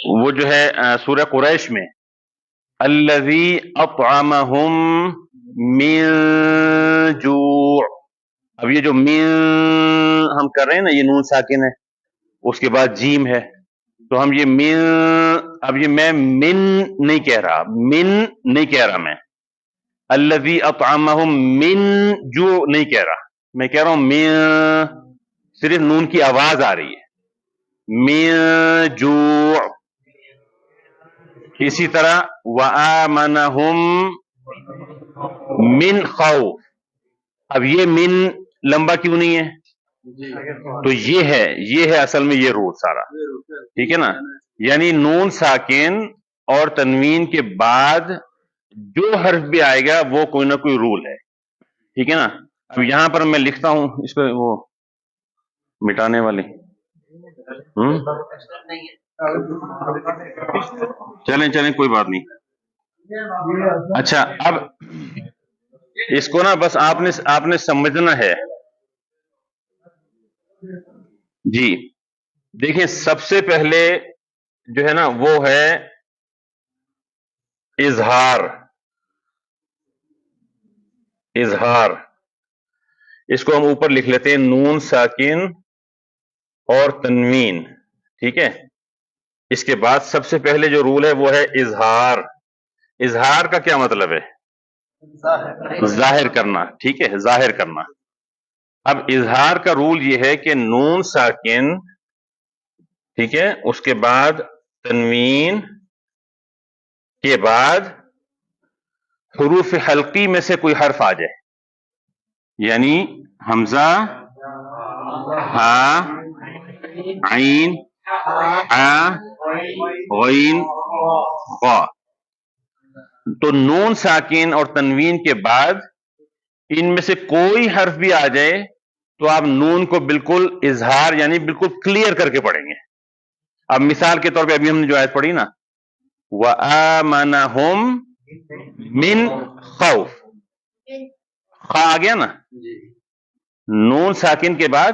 وہ جو ہے سورہ قریش میں الذی اطعمہم من جوع. اب یہ جو من ہم کر رہے ہیں نا، یہ نون ساکن ہے، اس کے بعد جیم ہے، تو ہم یہ من، اب یہ میں من نہیں کہہ رہا، من نہیں کہہ رہا، میں الذی اطعمہم من جوع نہیں کہہ رہا، میں کہہ رہا ہوں من، صرف نون کی آواز آ رہی ہے، من جوع. اسی طرح وآمنہم من خوف. اب یہ من لمبا کیوں نہیں ہے؟ تو یہ ہے اصل میں یہ رول سارا، ٹھیک ہے نا. یعنی نون ساکن اور تنوین کے بعد جو حرف بھی آئے گا وہ کوئی نہ کوئی رول ہے، ٹھیک ہے نا. اب یہاں پر میں لکھتا ہوں اس کو، وہ مٹانے والے چلیں کوئی بات نہیں. اچھا، اب اس کو نا بس آپ نے سمجھنا ہے. جی دیکھیں، سب سے پہلے جو ہے نا وہ ہے اظہار. اس کو ہم اوپر لکھ لیتے ہیں نون ساکن اور تنوین، ٹھیک ہے. اس کے بعد سب سے پہلے جو رول ہے وہ ہے اظہار. اظہار کا کیا مطلب ہے؟ ظاہر کرنا، ٹھیک ہے، ظاہر کرنا. اب اظہار کا رول یہ ہے کہ نون ساکن، ٹھیک ہے، اس کے بعد تنوین کے بعد حروف حلقی میں سے کوئی حرف آ جائے، یعنی حمزہ، ہا، عین، ہا، غین، خا. تو نون ساکن اور تنوین کے بعد ان میں سے کوئی حرف بھی آ جائے تو آپ نون کو بالکل اظہار یعنی بالکل کلیئر کر کے پڑھیں گے. اب مثال کے طور پہ ابھی ہم نے جو آیت پڑھی نا، وَآمَنَهُم من خوف، خا آ گیا نا، نون ساکن کے بعد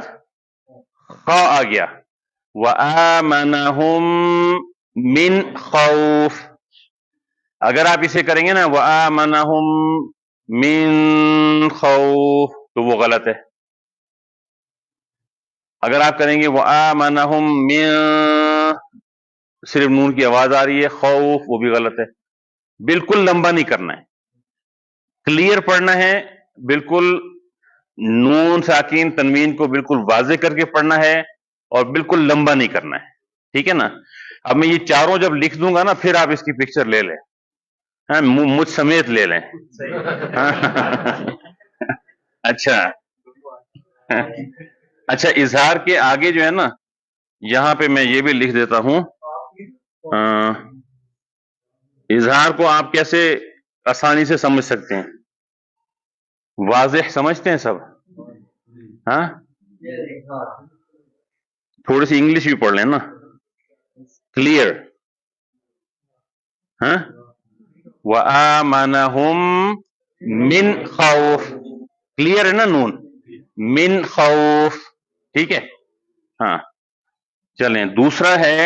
خا آ گیا، وَآمَنَهُم من خوف. اگر آپ اسے کریں گے نا وَآمَنَهُم من خوف تو وہ غلط ہے. اگر آپ کریں گے وَآمَنَهُم من، صرف نون کی آواز آ رہی ہے، خوف، وہ بھی غلط ہے. بالکل لمبا نہیں کرنا ہے، کلیئر پڑھنا ہے، بالکل نون ساکین تنوین کو بالکل واضح کر کے پڑھنا ہے اور بالکل لمبا نہیں کرنا ہے، ٹھیک ہے نا. اب میں یہ چاروں جب لکھ دوں گا نا پھر آپ اس کی پکچر لے لیں، مجھ سمیت لے لیں. اچھا اچھا، اظہار کے آگے جو ہے نا، یہاں پہ میں یہ بھی لکھ دیتا ہوں. اظہار کو آپ کیسے آسانی سے سمجھ سکتے ہیں؟ واضح سمجھتے ہیں سب؟ ہاں، تھوڑی سی انگلش بھی پڑھ لیں نا. کلیئر، ہاں، وَآمَنَهُم من خوف، کلیئر ہے نا نون، من خوف، ٹھیک ہے. ہاں چلیں، دوسرا ہے،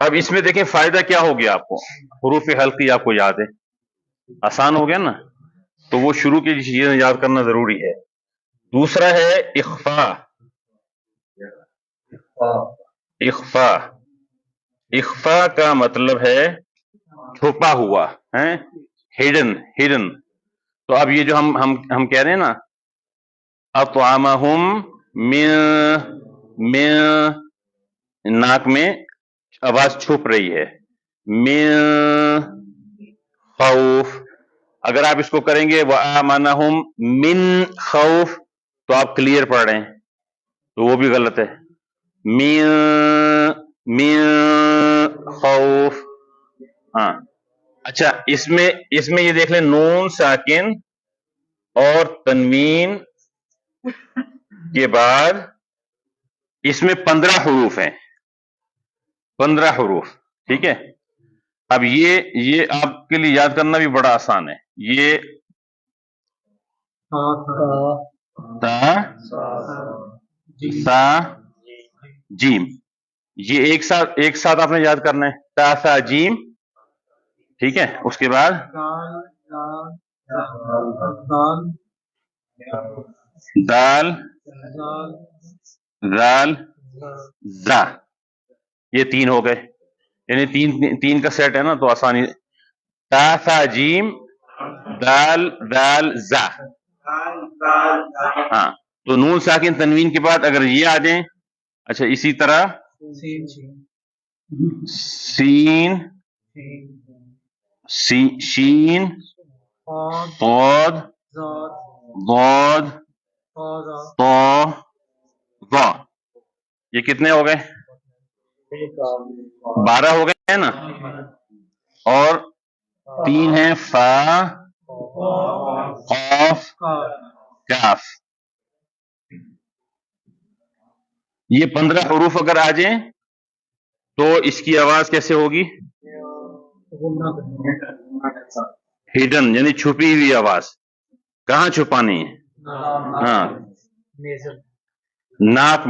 اب اس میں دیکھیں فائدہ کیا ہو گیا آپ کو. حروف حلقی آپ کو یاد ہے، آسان ہو گیا نا، تو وہ شروع کی چیزیں یاد کرنا ضروری ہے. دوسرا ہے اخفا. اخفا کا مطلب ہے چھپا ہوا، ہڈن. تو اب یہ جو ہم کہہ رہے ہیں نا اطعمہم من، ناک میں آواز چھپ رہی ہے، من خوف. اگر آپ اس کو کریں گے وآمنہم من خوف تو آپ کلیئر پڑھ رہے ہیں، تو وہ بھی غلط ہے، من خوف. ہاں اچھا، اس میں یہ دیکھ لیں نون ساکن اور تنوین کے بعد اس میں 15 حروف ہیں، 15 حروف، ٹھیک ہے. اب یہ آپ کے لیے یاد کرنا بھی بڑا آسان ہے. یہ تا، سا، جیم. یہ ایک ساتھ آپ نے یاد کرنا ہے. تا ثا جیم، ٹھیک ہے. اس کے بعد دال ذال زا، یہ تین ہو گئے. یعنی تین کا سیٹ ہے نا، تو آسانی. تا ثا جیم دال ذال زا. ہاں، تو نون ساکن تنوین کے بعد اگر یہ آ جائیں. اچھا، اسی طرح سین شین صاد ضاد طا ظا، یہ کتنے ہو گئے؟ 12 ہو گئے ہیں نا. اور 3 ہیں فا قاف کاف. یہ 15 حروف اگر آ جائیں تو اس کی آواز کیسے ہوگی؟ ہڈن، یعنی چھپی ہوئی آواز. کہاں چھپانی ہے؟ ہاں، ناک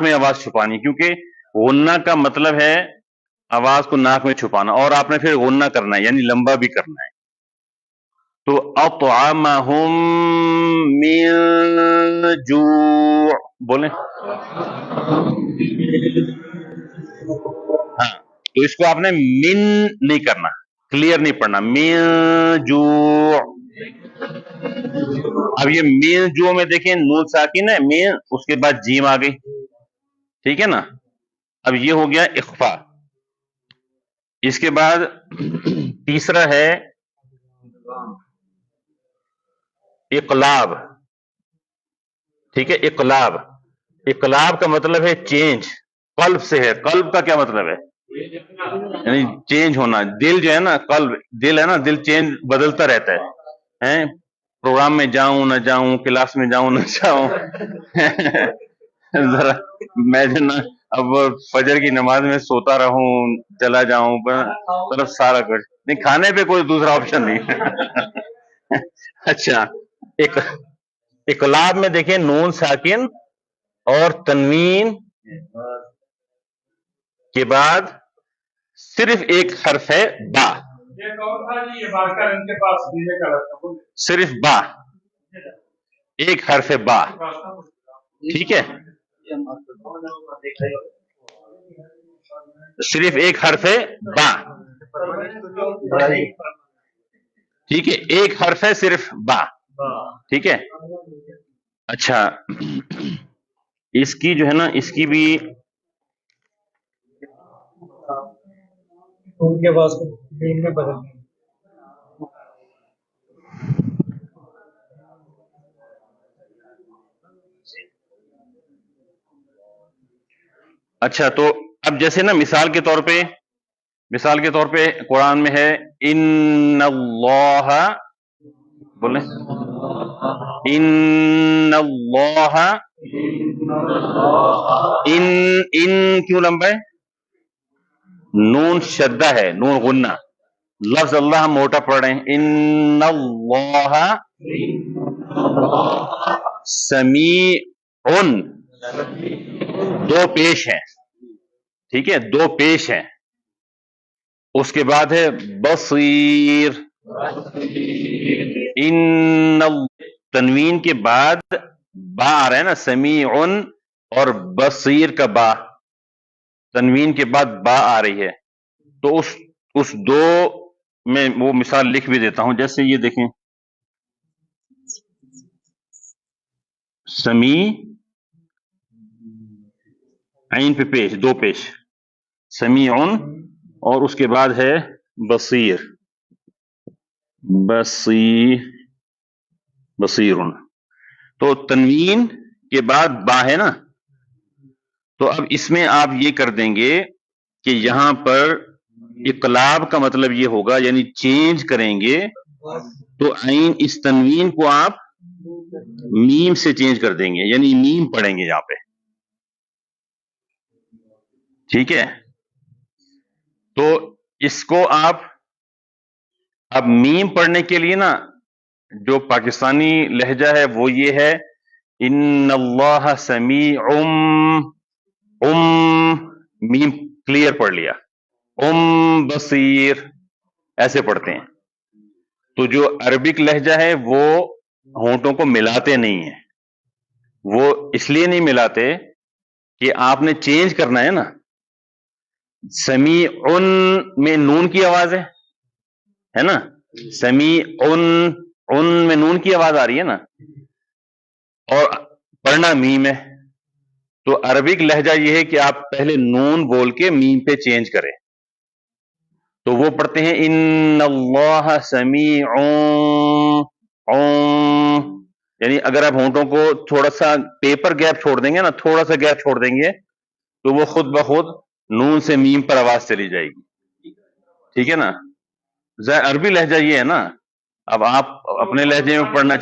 میں آواز چھپانی، کیونکہ غنہ کا مطلب ہے آواز کو ناک میں چھپانا، اور آپ نے پھر غنہ کرنا ہے یعنی لمبا بھی کرنا ہے. تو اطعمہم من جوع بولیں. ہاں، تو اس کو آپ نے من نہیں کرنا، کلیئر نہیں پڑھنا. من جوع. اب یہ من جو میں دیکھیں نون ساکن ہے، من اس کے بعد جیم آ گئی، ٹھیک ہے نا. اب یہ ہو گیا اخفا. اس کے بعد تیسرا ہے اقلاب. ٹھیک ہے، اقلاب. اقلاب کا مطلب ہے چینج، قلب سے ہے. قلب کا کیا مطلب ہے؟ یعنی چینج ہونا. دل جو ہے نا، قلب دل ہے نا، دل چینج بدلتا رہتا ہے. پروگرام میں جاؤں نہ جاؤں، کلاس میں جاؤں نہ جاؤں. ذرا میں جو نا اب فجر کی نماز میں سوتا رہوں، چلا جاؤں، طرف سارا کچھ نہیں، کھانے پہ کوئی دوسرا آپشن نہیں. اچھا، اقلاب میں دیکھیں نون ساکن اور تنوین کے بعد صرف ایک حرف ہے با. صرف با، ایک حرف با، ٹھیک ہے. صرف ایک حرف با، ٹھیک ہے. ایک حرف ہے صرف با، ٹھیک ہے. اچھا، اس کی جو ہے نا، اس کی بھی ان کے پاس میں بدل. اچھا، تو اب جیسے نا مثال کے طور پہ قرآن میں ہے ان اللہ، بولیں ان اللہ. ان کیوں لمبا ہے؟ نون شدہ ہے، نون غنہ. لفظ اللہ ہم موٹا پڑھ رہے ہیں. ان اللہ سمیع، دو پیش ہیں، ٹھیک ہے، دو پیش ہیں. اس کے بعد ہے بصیر. ان تنوین کے بعد با آ رہا ہے نا، سمیع اور بصیر کا با، تنوین کے بعد با آ رہی ہے. تو اس دو میں وہ مثال لکھ بھی دیتا ہوں. جیسے یہ دیکھیں، سمیع عین پہ پیش، دو پیش، سمیع اور اس کے بعد ہے بصیر. بصیر. تو تنوین کے بعد با ہے نا، تو اب اس میں آپ یہ کر دیں گے کہ یہاں پر اقلاب کا مطلب یہ ہوگا، یعنی چینج کریں گے تو عین اس تنوین کو آپ میم سے چینج کر دیں گے، یعنی میم پڑھیں گے یہاں پہ، ٹھیک ہے. تو اس کو آپ اب میم پڑھنے کے لیے نا، جو پاکستانی لہجہ ہے وہ یہ ہے ان اللہ سمیع میم کلیئر پڑھ لیا. بصیر ایسے پڑھتے ہیں. تو جو عربک لہجہ ہے وہ ہونٹوں کو ملاتے نہیں ہیں. وہ اس لیے نہیں ملاتے کہ آپ نے چینج کرنا ہے نا. سمیعن میں نون کی آواز ہے نا. سمیعن ان میں نون کی آواز آ رہی ہے نا, اور پڑھنا میم ہے. تو عربک لہجہ یہ ہے کہ آپ پہلے نون بول کے میم پہ چینج کریں. تو وہ پڑھتے ہیں ان اللہ سمیع, یعنی اگر آپ ہونٹوں کو تھوڑا سا پیپر گیپ چھوڑ دیں گے نا, تھوڑا سا گیپ چھوڑ دیں گے, تو وہ خود بخود نون سے میم پر آواز چلی جائے گی. ٹھیک ہے نا. عربی لہجہ یہ ہے نا. اب آپ اپنے لہجے میں پڑھنا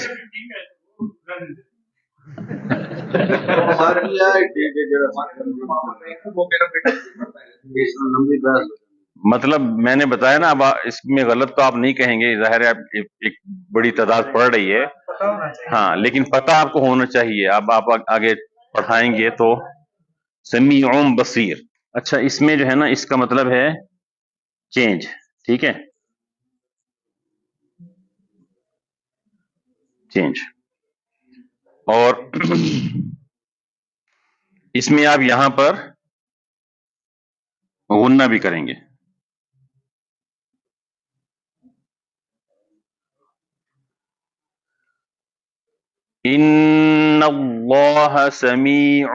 مطلب میں نے بتایا نا. اب اس میں غلط تو آپ نہیں کہیں گے, ظاہر ہے ایک بڑی تعداد پڑھ رہی ہے, ہاں, لیکن پتہ آپ کو ہونا چاہیے. اب آپ آگے پڑھائیں گے تو سمیع بصیر. اچھا, اس میں جو ہے نا اس کا مطلب ہے چینج. ٹھیک ہے, چینج. اور اس میں آپ یہاں پر غنہ بھی کریں گے. ان اللہ سمیع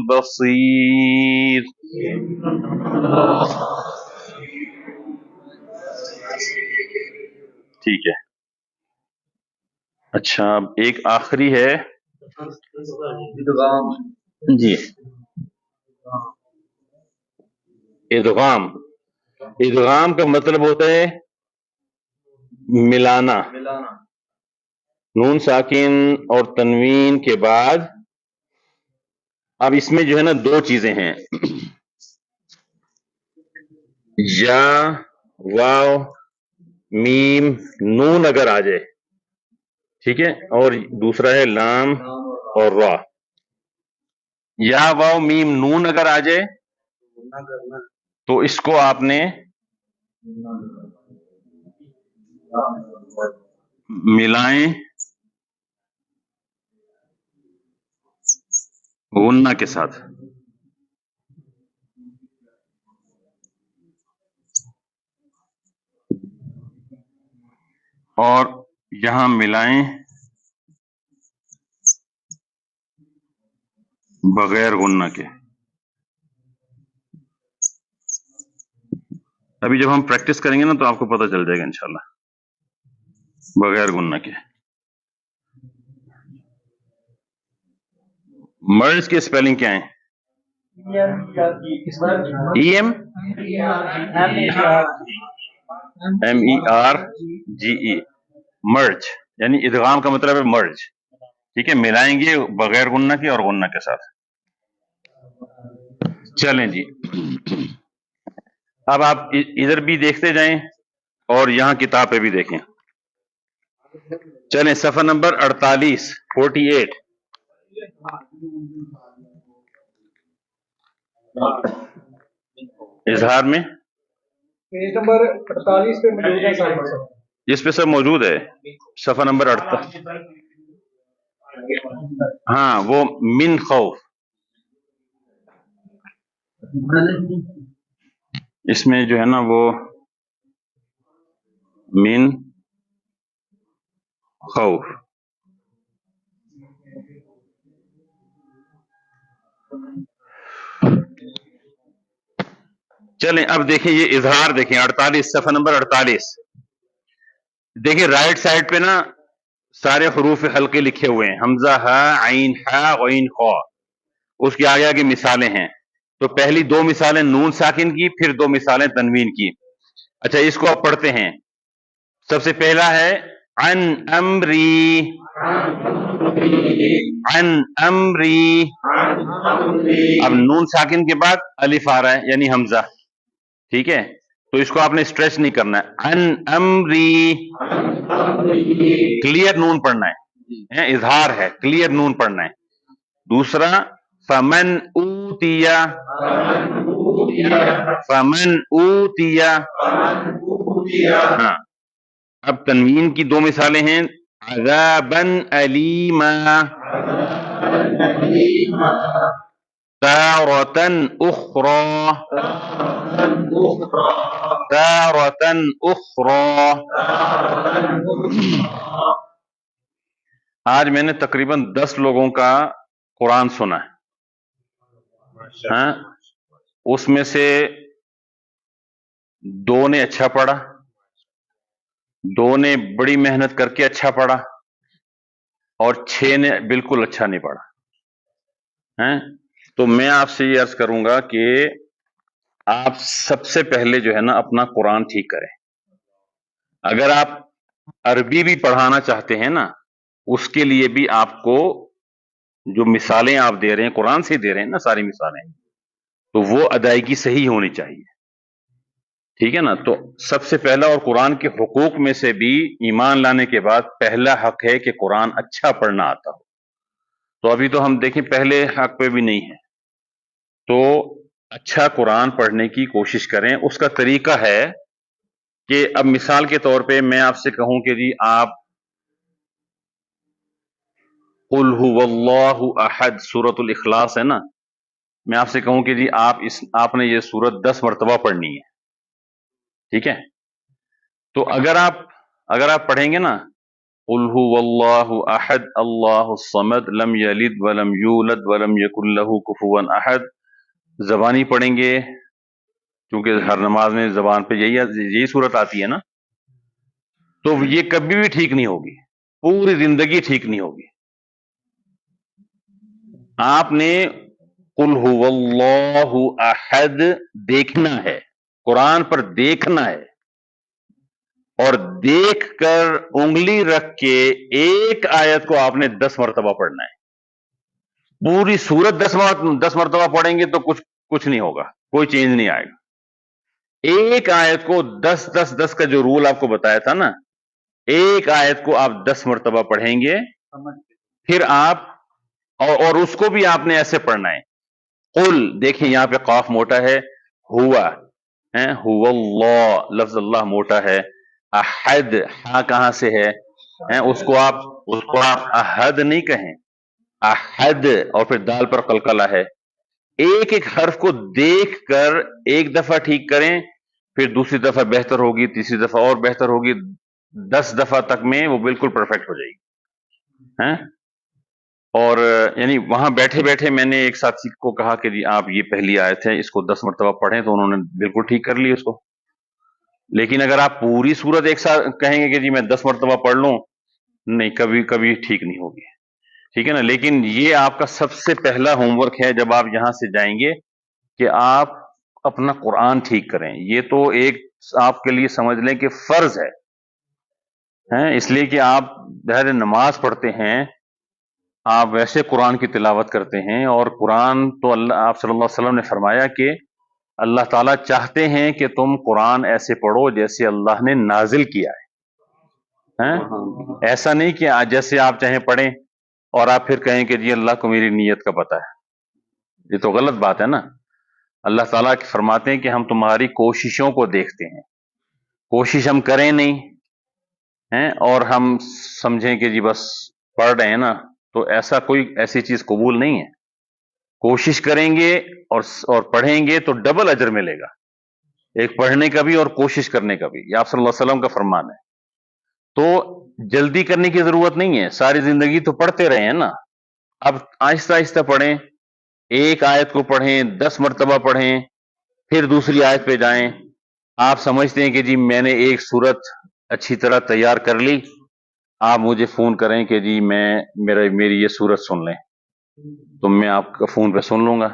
بصیر. ٹھیک ہے. اچھا, اب ایک آخری ہے جی, ادغام. ادغام کا مطلب ہوتا ہے ملانا. نون ساکن اور تنوین کے بعد اب اس میں جو ہے نا دو چیزیں ہیں, یا واو میم نون اگر آ جائے, ٹھیک ہے, اور دوسرا ہے لام اور را. یا واو میم نون اگر آ جائے تو اس کو آپ نے ملائیں غنہ کے ساتھ. اور یہاں ملائیں بغیر غنہ کے. ابھی جب ہم پریکٹس کریں گے نا تو آپ کو پتہ چل جائے گا انشاءاللہ. بغیر غنہ کے. مرج کے اسپیلنگ کیا ہیں؟ E M M E R G E. Merge یعنی ادغام کا مطلب ہے مرج. ٹھیک ہے, ملائیں گے بغیر غنہ کے اور غنہ کے ساتھ. چلیں جی, اب آپ ادھر بھی دیکھتے جائیں اور یہاں کتاب پہ بھی دیکھیں. چلیں صفحہ نمبر 48 48. اظہار میں پیج نمبر 48 پہ موجود ہے صاحب. اس پہ سب موجود ہے. صفحہ نمبر 48. ہاں, وہ من خوف. اس میں جو ہے نا وہ من خوف. چلیں اب دیکھیں یہ اظہار دیکھیں 48 صفحہ نمبر 48. دیکھیں رائٹ سائڈ پہ نا سارے حروف حلقے لکھے ہوئے ہیں, حمزہ ہا عین ہا غین خا. اس کے آگے آگے مثالیں ہیں. تو پہلی دو مثالیں نون ساکن کی, پھر دو مثالیں تنوین کی. اچھا, اس کو آپ پڑھتے ہیں. سب سے پہلا ہے عن امری. عن امری. اب نون ساکن کے بعد الف آ رہا ہے یعنی حمزہ. ٹھیک ہے, تو اس کو آپ نے اسٹریچ نہیں کرنا ہے. عن امری کلیئر نون پڑھنا ہے, اظہار ہے, کلیئر نون پڑھنا ہے. دوسرا فمن اوتیا، فمن اوتیا، ہاں اب تنوین کی دو مثالیں ہیں، عذابا علیما، تارة اخرى، تارة اخرى۔ آج میں نے تقریباً 10 لوگوں کا قرآن سنا ہے، ہاں اس میں سے 2 نے اچھا پڑھا، 2 نے بڑی محنت کر کے اچھا پڑھا، اور 6 نے بالکل اچھا نہیں پڑھا ہیں۔ تو میں آپ سے یہ عرض کروں گا کہ آپ سب سے پہلے جو ہے نا اپنا قرآن ٹھیک کریں۔ اگر آپ عربی بھی پڑھانا چاہتے ہیں نا، اس کے لیے بھی آپ کو جو مثالیں آپ دے رہے ہیں قرآن سے دے رہے ہیں نا ساری مثالیں، تو وہ ادائیگی صحیح ہونی چاہیے، ٹھیک ہے نا۔ تو سب سے پہلا اور قرآن کے حقوق میں سے بھی ایمان لانے کے بعد پہلا حق ہے کہ قرآن اچھا پڑھنا آتا ہو۔ تو ابھی تو ہم دیکھیں پہلے حق پہ بھی نہیں ہے، تو اچھا قرآن پڑھنے کی کوشش کریں۔ اس کا طریقہ ہے کہ اب مثال کے طور پہ میں آپ سے کہوں کہ جی آپ قل هو اللہ احد سورۃ الاخلاص ہے نا، میں آپ سے کہوں کہ جی آپ نے یہ سورت 10 مرتبہ پڑھنی ہے، ٹھیک ہے۔ تو اگر آپ پڑھیں گے نا قل هو اللہ احد اللہ الصمد لم یلد ولم یولد ولم یکن لہ کفوا احد، زبانی پڑھیں گے کیونکہ ہر نماز میں زبان پہ یہی صورت آتی ہے نا، تو یہ کبھی بھی ٹھیک نہیں ہوگی، پوری زندگی ٹھیک نہیں ہوگی۔ آپ نے قل هو اللہ احد دیکھنا ہے، قرآن پر دیکھنا ہے، اور دیکھ کر انگلی رکھ کے ایک آیت کو آپ نے 10 مرتبہ پڑھنا ہے۔ پوری سورت 10 مرتبہ پڑھیں گے تو کچھ نہیں ہوگا، کوئی چینج نہیں آئے گا۔ ایک آیت کو 10 کا جو رول آپ کو بتایا تھا نا، ایک آیت کو آپ 10 مرتبہ پڑھیں گے، پھر آپ اور اس کو بھی آپ نے ایسے پڑھنا ہے۔ قل دیکھیں یہاں پہ قاف موٹا ہے، ہوا ہو اللہ، لفظ اللہ موٹا ہے، احد ہاں کہاں سے ہے، اس کو آپ احد نہیں کہیں، احد، اور پھر دال پر قلقلہ ہے۔ ایک ایک حرف کو دیکھ کر ایک دفعہ ٹھیک کریں، پھر دوسری دفعہ بہتر ہوگی، تیسری دفعہ اور بہتر ہوگی، 10 دفعہ تک میں وہ بالکل پرفیکٹ ہو جائے گی۔ اور یعنی وہاں بیٹھے بیٹھے میں نے ایک ساتھی کو کہا کہ جی آپ یہ پہلی آیت ہے اس کو 10 مرتبہ پڑھیں، تو انہوں نے بالکل ٹھیک کر لی اس کو۔ لیکن اگر آپ پوری سورت ایک ساتھ کہیں گے کہ جی میں 10 مرتبہ پڑھ لوں، نہیں، کبھی ٹھیک نہیں ہوگی، ٹھیک ہے نا۔ لیکن یہ آپ کا سب سے پہلا ہوم ورک ہے جب آپ یہاں سے جائیں گے کہ آپ اپنا قرآن ٹھیک کریں۔ یہ تو ایک آپ کے لیے سمجھ لیں کہ فرض ہے، اس لیے کہ آپ ظاہر نماز پڑھتے ہیں، آپ ویسے قرآن کی تلاوت کرتے ہیں، اور قرآن تو آپ صلی اللہ علیہ وسلم نے فرمایا کہ اللہ تعالیٰ چاہتے ہیں کہ تم قرآن ایسے پڑھو جیسے اللہ نے نازل کیا ہے، ایسا نہیں کہ جیسے آپ چاہیں پڑھیں اور آپ پھر کہیں کہ جی اللہ کو میری نیت کا پتہ ہے، یہ تو غلط بات ہے نا۔ اللہ تعالیٰ فرماتے ہیں کہ ہم تمہاری کوششوں کو دیکھتے ہیں، کوشش ہم کریں نہیں اور ہم سمجھیں کہ جی بس پڑھ رہے ہیں نا، تو ایسی چیز قبول نہیں ہے۔ کوشش کریں گے اور پڑھیں گے تو ڈبل اجر ملے گا، ایک پڑھنے کا بھی اور کوشش کرنے کا بھی، یہ آپ صلی اللہ علیہ وسلم کا فرمان ہے۔ تو جلدی کرنے کی ضرورت نہیں ہے، ساری زندگی تو پڑھتے رہے ہیں نا، اب آہستہ آہستہ پڑھیں، ایک آیت کو پڑھیں، 10 مرتبہ پڑھیں، پھر دوسری آیت پہ جائیں۔ آپ سمجھتے ہیں کہ جی میں نے ایک سورت اچھی طرح تیار کر لی، آپ مجھے فون کریں کہ جی میری یہ سورت سن لیں، تو میں آپ کا فون پہ سن لوں گا،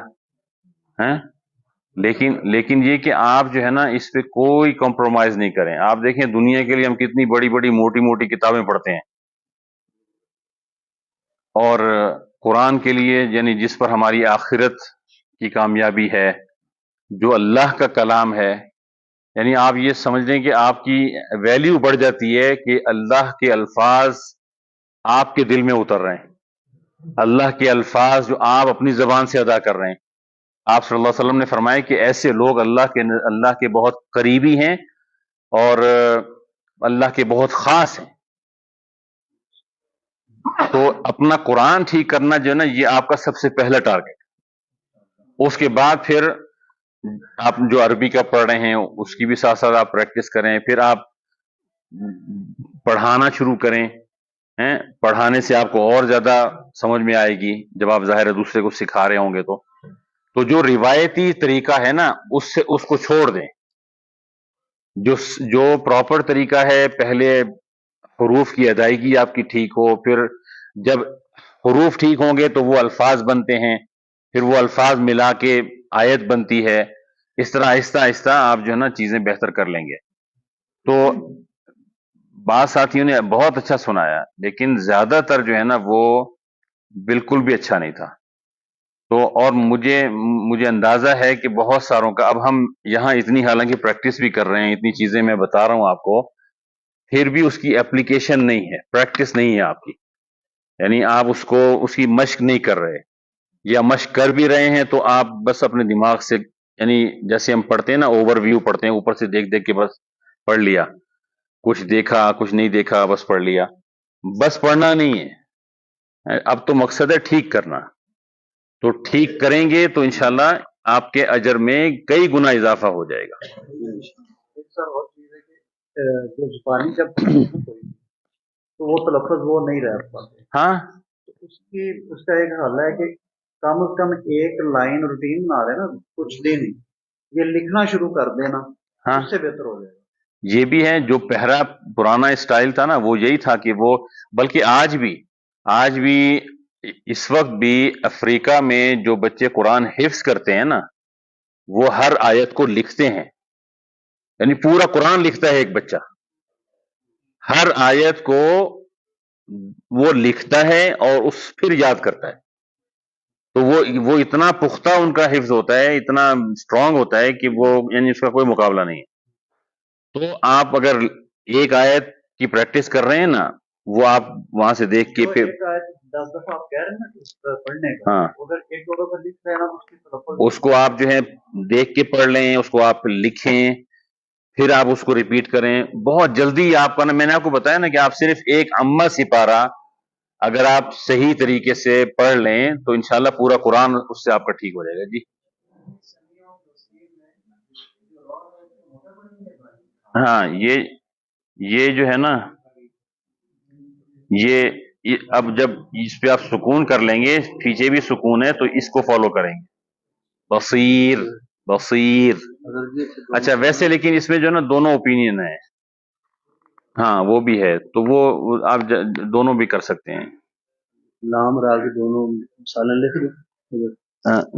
لیکن یہ کہ آپ جو ہے نا اس پہ کوئی کمپرومائز نہیں کریں۔ آپ دیکھیں دنیا کے لیے ہم کتنی بڑی بڑی موٹی موٹی کتابیں پڑھتے ہیں، اور قرآن کے لیے یعنی جس پر ہماری آخرت کی کامیابی ہے، جو اللہ کا کلام ہے، یعنی آپ یہ سمجھ لیں کہ آپ کی ویلیو بڑھ جاتی ہے کہ اللہ کے الفاظ آپ کے دل میں اتر رہے ہیں، اللہ کے الفاظ جو آپ اپنی زبان سے ادا کر رہے ہیں. آپ صلی اللہ علیہ وسلم نے فرمایا کہ ایسے لوگ اللہ کے بہت قریبی ہیں اور اللہ کے بہت خاص ہیں. تو اپنا قرآن ٹھیک کرنا جو ہے نا یہ آپ کا سب سے پہلا ٹارگیٹ. اس کے بعد پھر آپ جو عربی کا پڑھ رہے ہیں اس کی بھی ساتھ ساتھ آپ پریکٹس کریں. پھر آپ پڑھانا شروع کریں. پڑھانے سے آپ کو اور زیادہ سمجھ میں آئے گی جب آپ ظاہر ہے دوسرے کو سکھا رہے ہوں گے. تو جو روایتی طریقہ ہے نا اس کو چھوڑ دیں. جو پراپر طریقہ ہے پہلے حروف کی ادائیگی آپ کی ٹھیک ہو، پھر جب حروف ٹھیک ہوں گے تو وہ الفاظ بنتے ہیں، پھر وہ الفاظ ملا کے آیت بنتی ہے. اس طرح آہستہ آہستہ آپ جو ہے نا چیزیں بہتر کر لیں گے. تو بعض ساتھیوں نے بہت اچھا سنایا لیکن زیادہ تر جو ہے نا وہ بالکل بھی اچھا نہیں تھا. تو اور مجھے اندازہ ہے کہ بہت ساروں کا اب ہم یہاں اتنی حالانکہ پریکٹس بھی کر رہے ہیں، اتنی چیزیں میں بتا رہا ہوں آپ کو، پھر بھی اس کی اپلیکیشن نہیں ہے، پریکٹس نہیں ہے آپ کی. یعنی آپ اس کی مشق نہیں کر رہے، یا مشق کر بھی رہے ہیں تو آپ بس اپنے دماغ سے، یعنی جیسے ہم پڑھتے ہیں نا اوور ویو پڑھتے ہیں، اوپر سے دیکھ دیکھ کے بس پڑھ لیا، کچھ دیکھا کچھ نہیں دیکھا بس پڑھ لیا. بس پڑھنا نہیں ہے، اب تو مقصد ہے ٹھیک کرنا. تو ٹھیک کریں گے تو انشاءاللہ آپ کے اجر میں کئی گنا اضافہ ہو جائے گا. ایک سر اور چیز ہے کہ جو زبانی جب تو وہ تلفظ وہ نہیں رہ پاتے. ہاں تو اس کا ایک حل ہے کہ کم از کم ایک لائن روٹین بنا لینا کچھ دن، یہ لکھنا شروع کر دینا، ہاں اس سے بہتر ہو جائے گا. یہ بھی ہے. جو پہلا پرانا اسٹائل تھا نا وہ یہی تھا کہ وہ، بلکہ آج بھی اس وقت بھی افریقہ میں جو بچے قرآن حفظ کرتے ہیں نا وہ ہر آیت کو لکھتے ہیں. یعنی پورا قرآن لکھتا ہے ایک بچہ، ہر آیت کو وہ لکھتا ہے اور پھر یاد کرتا ہے. تو وہ اتنا پختہ ان کا حفظ ہوتا ہے، اتنا اسٹرانگ ہوتا ہے کہ وہ، یعنی اس کا کوئی مقابلہ نہیں ہے. تو آپ اگر ایک آیت کی پریکٹس کر رہے ہیں نا وہ آپ وہاں سے دیکھ کے پھر 10 دفعہ آپ کہہ رہے ہیں نا پڑھنے کا، ہاں اگر ایک دو دفعہ لکھ رہے ہیں نا اس کی تلفظ اس کو آپ جو ہے دیکھ کے پڑھ لیں، اس کو آپ لکھیں، پھر آپ اس کو ریپیٹ کریں. بہت جلدی آپ کا نا، میں نے آپ کو بتایا نا کہ آپ صرف ایک اما سپارہ اگر آپ صحیح طریقے سے پڑھ لیں تو انشاءاللہ پورا قرآن اس سے آپ کا ٹھیک ہو جائے گا. جی ہاں یہ جو ہے نا یہ اب جب اس پہ آپ سکون کر لیں گے، پیچھے بھی سکون ہے تو اس کو فالو کریں گے. بصیر. اچھا ویسے لیکن اس میں جو ہے نا دونوں اوپینین ہے. ہاں وہ بھی ہے، تو وہ آپ دونوں بھی کر سکتے ہیں. لام را کے دونوں مثالیں لکھ دیں.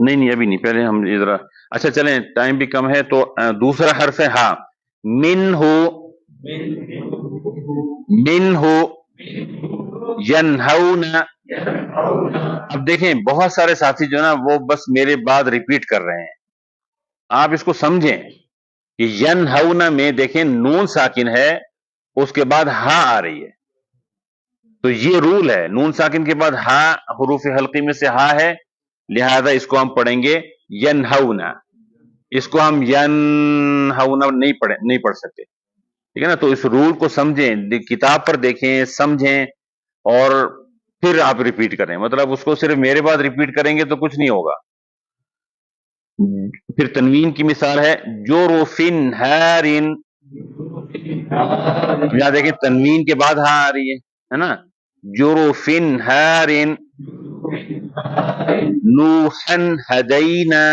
نہیں ابھی نہیں، پہلے ہم ذرا، اچھا چلیں ٹائم بھی کم ہے تو دوسرا حرف ہے ہاں. من ہو ینہون. اب دیکھیں بہت سارے ساتھی جو ہے نا وہ بس میرے بعد ریپیٹ کر رہے ہیں. آپ اس کو سمجھیں کہ ینہون میں دیکھیں نون ساکن ہے، اس کے بعد ہاں آ رہی ہے. تو یہ رول ہے، نون ساکن کے بعد ہاں حروف حلقی میں سے ہاں ہے، لہذا اس کو ہم پڑھیں گے ینہون. اس کو ہم ینہون نہیں پڑھ سکتے، ٹھیک ہے نا. تو اس رول کو سمجھیں، کتاب پر دیکھیں، سمجھیں اور پھر آپ ریپیٹ کریں. مطلب اس کو صرف میرے بعد ریپیٹ کریں گے تو کچھ نہیں ہوگا. پھر تنوین کی مثال ہے جوروفن ہارن. یہاں دیکھیں تنوین کے بعد ہاں آ رہی ہے نا. جوروفن ہارن نوحن ہدینا.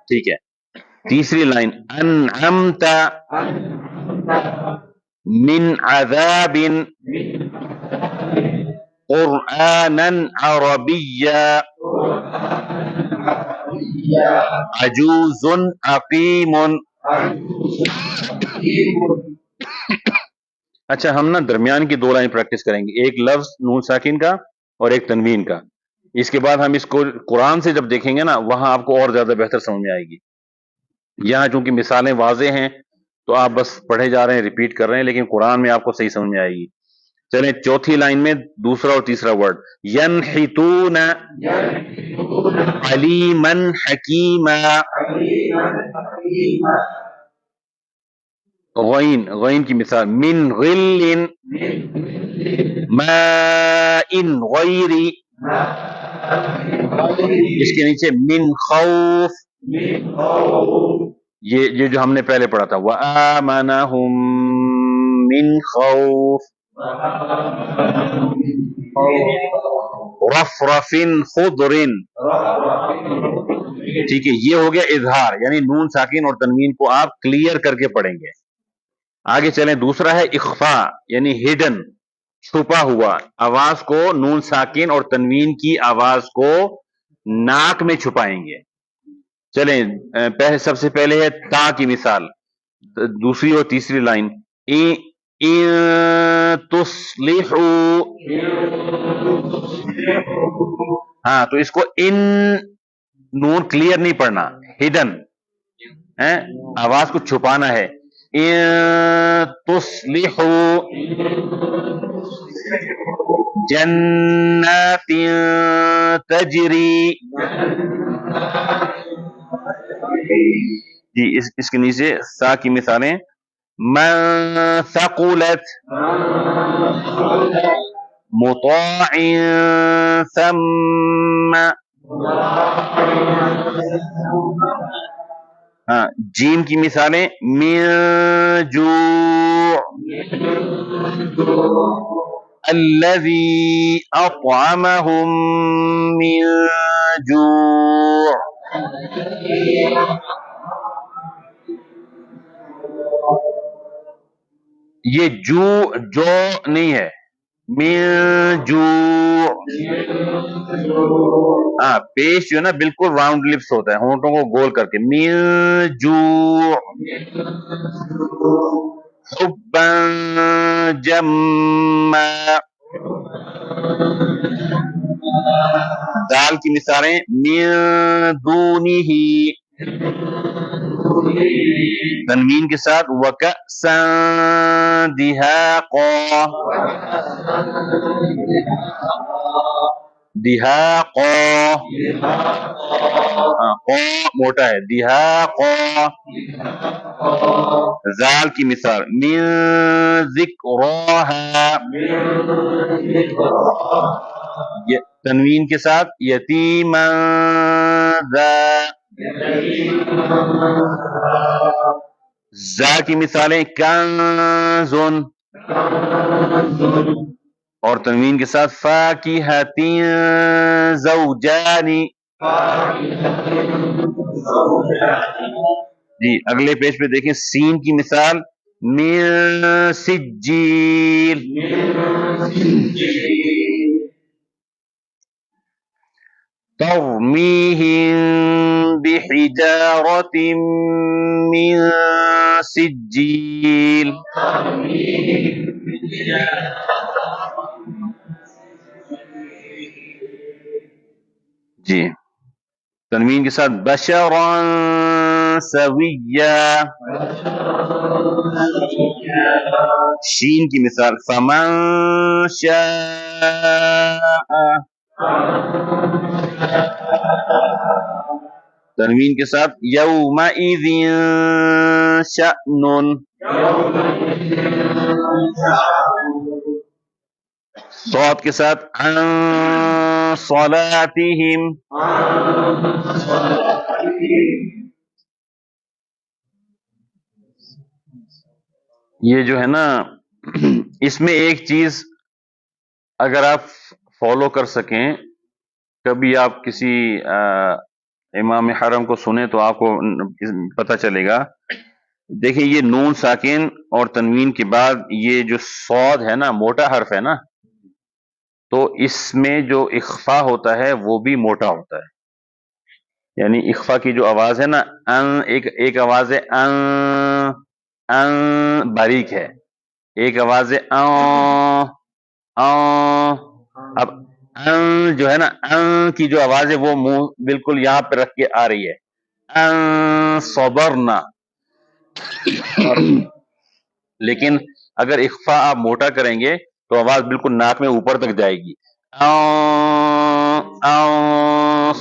ٹھیک ہے. تیسری لائن انعمت من عذاب قرآنا عربیا عجوز عقیم. اچھا ہم نا درمیان کی دو لائن پریکٹس کریں گے، ایک لفظ نون ساکن کا اور ایک تنوین کا. اس کے بعد ہم اس کو قرآن سے جب دیکھیں گے نا وہاں آپ کو اور زیادہ بہتر سمجھ میں آئے گی. یہاں چونکہ مثالیں واضح ہیں تو آپ بس پڑھے جا رہے ہیں، ریپیٹ کر رہے ہیں، لیکن قرآن میں آپ کو صحیح سمجھ میں آئے گی. چلیں چوتھی لائن میں دوسرا اور تیسرا ورڈ، ینحتون علیمن حکیما، غین کی مثال من غل ماء غیر، اس کے نیچے من خوف، یہ جو ہم نے پہلے پڑھا تھا وآمنہم من خوف، رفرف خضر، ٹھیک ہے، یہ ہو گیا اظہار، یعنی نون ساکن اور تنوین کو آپ کلیئر کر کے پڑھیں گے۔ آگے چلیں، دوسرا ہے اخفا، یعنی ہڈن، چھپا ہوا، آواز کو نون ساکن اور تنوین کی آواز کو ناک میں چھپائیں گے۔ چلیں سب سے پہلے ہے تا کی مثال، دوسری اور تیسری لائن، تصلحوا، ہاں تو اس کو ان نون کلیئر نہیں پڑھنا، ہڈن، آواز کو چھپانا ہے، تصلحوا جنات تجری، جی اس کے نیچے سا کی مثالیں، من ثقلت مطاع ثم، ہاں جیم کی مثالیں، من جوع الذی اطعمہم من جوع، یہ جو نہیں ہے، من جوع، ہاں پیش جو ہے نا بالکل راؤنڈ لپس ہوتا ہے، ہونٹوں کو گول کر کے، من جوع، حبا جما، دال کی مثالیں، من دونہ، تنوین کے ساتھ وکأسا دہاقا، دہاقا، قا موٹا ہے، دہاقا، زال کی مثال، من ذکراہا، تنوین کے ساتھ یتیما ذا، زا کی مثالیں کنز، اور تنوین کے ساتھ فاکہۃ زوجان، جی اگلے پیج پہ دیکھیں، سین کی مثال، من سجیل، ترمیہم بحجارۃ من سجیل، جی تنوین کے ساتھ بشرا سویا، شین کی مثال، فمن شاء، تنوین کے ساتھ یومئذ شأن، صاد کے ساتھ عن صلاتہم، یہ جو ہے نا اس میں ایک چیز اگر آپ فالو کر سکیں، کبھی آپ کسی امام حرم کو سنیں تو آپ کو پتہ چلے گا، دیکھیں یہ نون ساکن اور تنوین کے بعد یہ جو صاد ہے نا موٹا حرف ہے نا، تو اس میں جو اخفا ہوتا ہے وہ بھی موٹا ہوتا ہے، یعنی اخفا کی جو آواز ہے نا، ان ایک آواز ہے ان باریک ہے، ایک آواز ہے اب ان جو ہے نا، ان کی جو آواز ہے وہ منہ بالکل یہاں پہ رکھ کے آ رہی ہے، ان صبرنا، لیکن اگر اخفا آپ موٹا کریں گے تو آواز بالکل ناک میں اوپر تک جائے گی.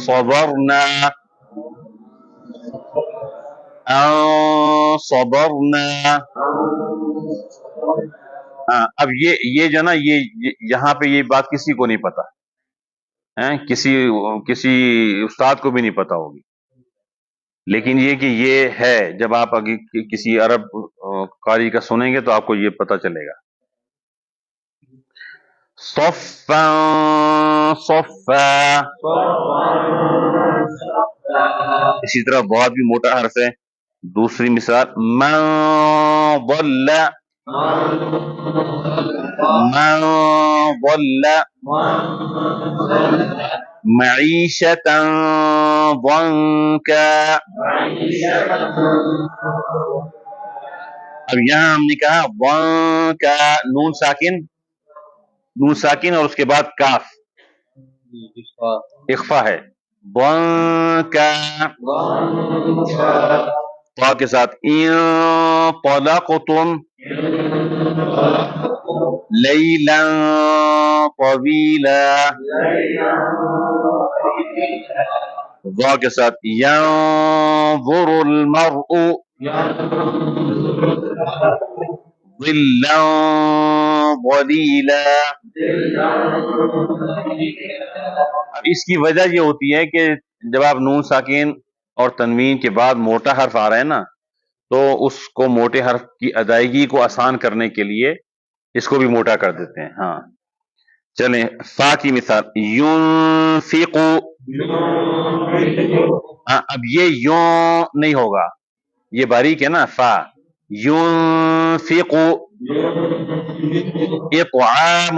صبرنا صبرنا. ہاں اب یہ جو نا یہ یہاں پہ یہ بات کسی کو نہیں پتا ہے، کسی استاد کو بھی نہیں پتا ہوگی، لیکن یہ کہ یہ ہے جب آپ آگے کسی عرب قاری کا سنیں گے تو آپ کو یہ پتا چلے گا. صفا صفا. اسی طرح بہت بھی موٹا حرف ہے. دوسری مثال من ضل من ضل معیشة ضنکا. اب یہاں ہم نے کہا ضنکا، نون ساکن اور اس کے بعد کاف اخفا ہے. ضنکا طا کے ساتھ. انطلقتم لیلا طویلا. ضا کے ساتھ. ينظر المرء ظلا ظلیلا. اب اس کی وجہ یہ ہوتی ہے کہ جب آپ نون ساکن اور تنوین کے بعد موٹا حرف آ رہا ہے نا تو اس کو موٹے حرف کی ادائیگی کو آسان کرنے کے لیے اس کو بھی موٹا کر دیتے ہیں. ہاں چلیں فا کی مثال ينفق. اب یہ یوں نہیں ہوگا، یہ باریک ہے نا فا. ينفق اطعام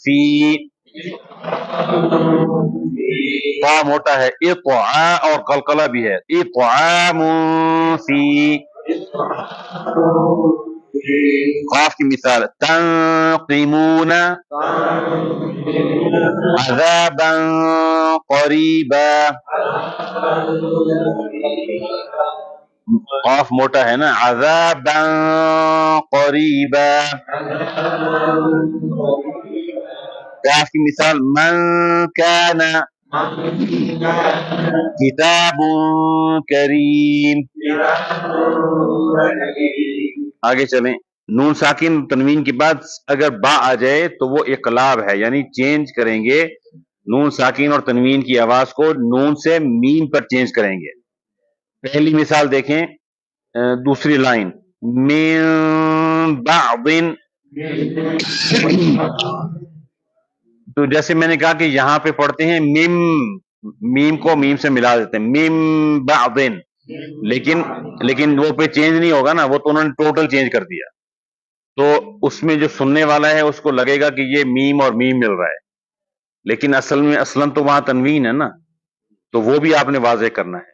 فی. فا موٹا ہے. اطعا اور قلقلہ بھی ہے. اطعام فی. قاف کی مثال تنقمون عذابا قریبا. قاف موٹا ہے نا. عذابا قریبا. کاف کی مثال من کان کتاب کریم. آگے چلیں. نون ساکن تنوین کے بعد اگر با آ جائے تو وہ اقلاب ہے، یعنی چینج کریں گے نون ساکن اور تنوین کی آواز کو، نون سے میم پر چینج کریں گے. پہلی مثال دیکھیں، دوسری لائن من بعض. تو جیسے میں نے کہا کہ یہاں پہ پڑھتے ہیں میم کو میم سے ملا دیتے ہیں من بعض، لیکن وہ پہ چینج نہیں ہوگا نا، وہ تو انہوں نے ٹوٹل چینج کر دیا. تو اس میں جو سننے والا ہے اس کو لگے گا کہ یہ میم اور میم مل رہا ہے، لیکن اصلاً تو وہاں تنوین ہے نا، تو وہ بھی آپ نے واضح کرنا ہے.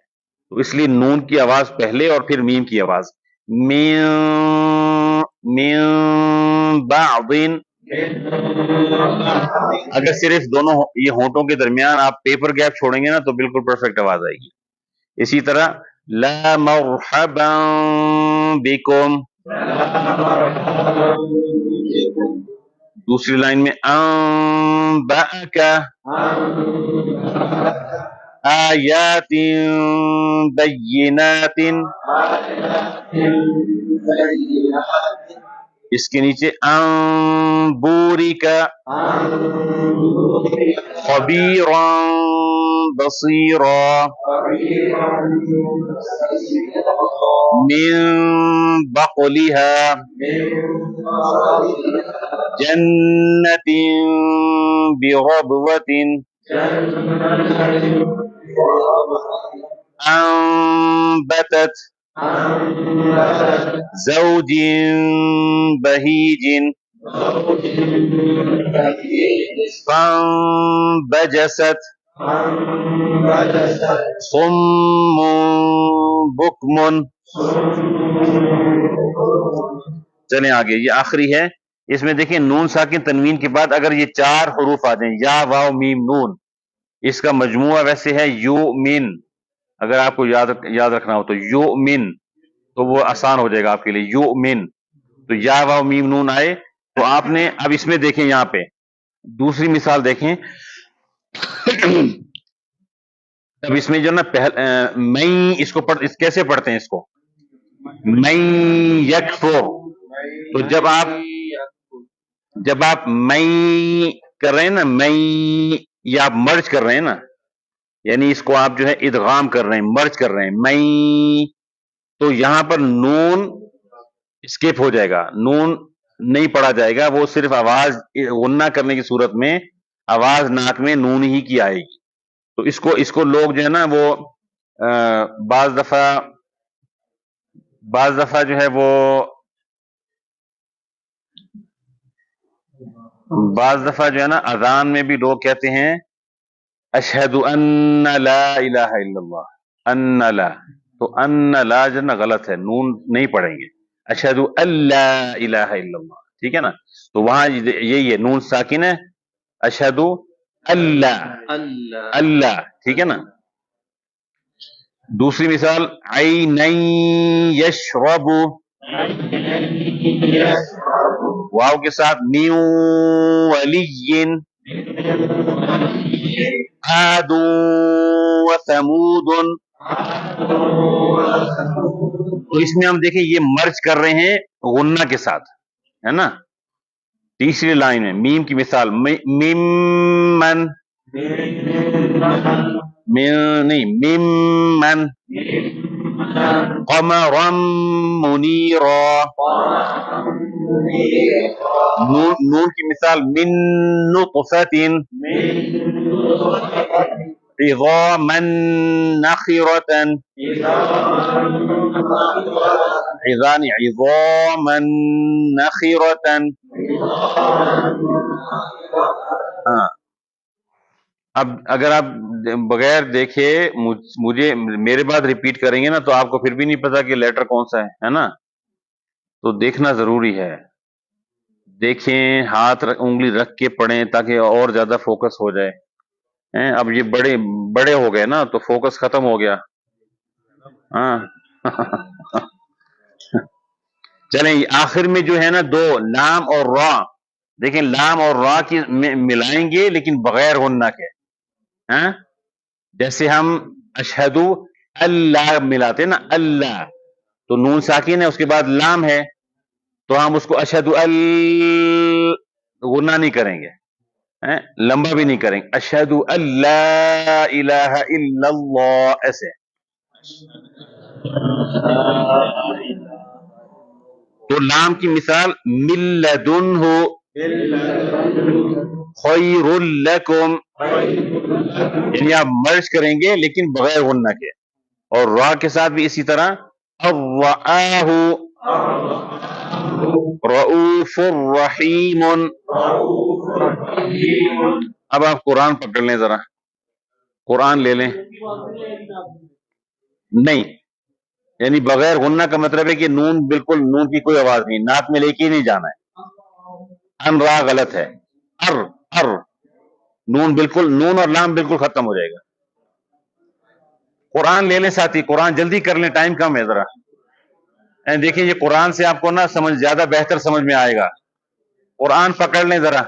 تو اس لیے نون کی آواز پہلے اور پھر میم کی آواز. من بعض. اگر صرف دونوں یہ ہونٹوں کے درمیان آپ پیپر گیپ چھوڑیں گے نا تو بالکل پرفیکٹ آواز آئے گی. اسی طرح لا مرحبا بکم. دوسری لائن میں انبأک آیات بینات. اس کے نیچے انبورک خبیرا بصیرا. من بقلها جنة بربوة أنبتت زوج بهيج فانبجست صم بكم. چلیں آگے، یہ آخری ہے. اس میں دیکھیں نون ساکن تنوین کے بعد اگر یہ 4 حروف آ جائیں، یا واو میم نون، اس کا مجموعہ ویسے ہے یو من. اگر آپ کو یاد رکھنا ہو تو یو من، تو وہ آسان ہو جائے گا آپ کے لیے. یو من تو یا واو میم نون آئے تو آپ نے اب اس میں دیکھیں، یہاں پہ دوسری مثال دیکھیں. اب اس میں جو نا میں اس کو کیسے پڑھتے ہیں اس کو؟ میں یکفر. تو جب آپ میں کر رہے ہیں نا، میں یا آپ مرج کر رہے ہیں نا، یعنی اس کو آپ جو ہے ادغام کر رہے ہیں، مرج کر رہے ہیں، میں، تو یہاں پر نون اسکیپ ہو جائے گا، نون نہیں پڑھا جائے گا، وہ صرف آواز غنہ کرنے کی صورت میں آواز ناک میں نون ہی کی آئے گی. تو اس کو لوگ جو ہے نا وہ بعض دفعہ جو ہے وہ اذان میں بھی لوگ کہتے ہیں اشہد ان لا الہ الا اللہ، ان لا، تو ان لا جو ہے نا غلط ہے، نون نہیں پڑھیں گے، اشہد ان لا الہ الا اللہ، ٹھیک ہے نا. تو وہاں یہی ہے، نون ساکن ہے، اشہد اللہ، اللہ، ٹھیک ہے نا. دوسری مثال عین یشرب، واو کے ساتھ، من ولی، عاد وثمود. تو اس میں ہم دیکھیں یہ مرج کر رہے ہیں غنہ کے ساتھ، ہے نا. تیسری لائن میں میم کی مثال، ممن، ممن، قمرا منیرا. نون کی مثال، من نطفة عظاما نخرة، عظاما نخرة. ہاں، اب اگر آپ بغیر دیکھے مجھے میرے بعد ریپیٹ کریں گے نا تو آپ کو پھر بھی نہیں پتا کہ لیٹر کون سا ہے نا. تو دیکھنا ضروری ہے، دیکھیں، ہاتھ انگلی رکھ کے پڑھیں تاکہ اور زیادہ فوکس ہو جائے. اب یہ بڑے ہو گئے نا تو فوکس ختم ہو گیا. ہاں. چلیں آخر میں جو ہے نا دو لام اور را، دیکھیں لام اور را کی ملائیں گے لیکن بغیر غنہ کے. ہاں، جیسے ہم اشہدو اللہ ملاتے نا، اللہ، تو نون ساکن ہے، اس کے بعد لام ہے، تو ہم اس کو اشہدو غنہ نہیں کریں گے، لمبا بھی نہیں کریں گے، اشہدو اللہ الہ الا اللہ، ایسے. تو لام کی مثال، من لدنہ خیر لکم، یعنی آپ مرج کریں گے لیکن بغیر غنہ کے. اور را کے ساتھ بھی اسی طرح، الرآہ رؤوف رحیم. اب آپ قرآن پکڑ لیں، ذرا قرآن لے لیں. نہیں، یعنی بغیر غنہ کا مطلب ہے کہ نون، بالکل نون کی کوئی آواز نہیں، ناک میں لے کے نہیں جانا ہے. ان را غلط ہے، ار، نون بالکل، نون اور لام بالکل ختم ہو جائے گا. قرآن لے لیں ساتھی، قرآن جلدی کر لیں، ٹائم کم ہے ذرا. دیکھیں یہ قرآن سے آپ کو نا زیادہ بہتر سمجھ میں آئے گا. قرآن پکڑ لیں ذرا.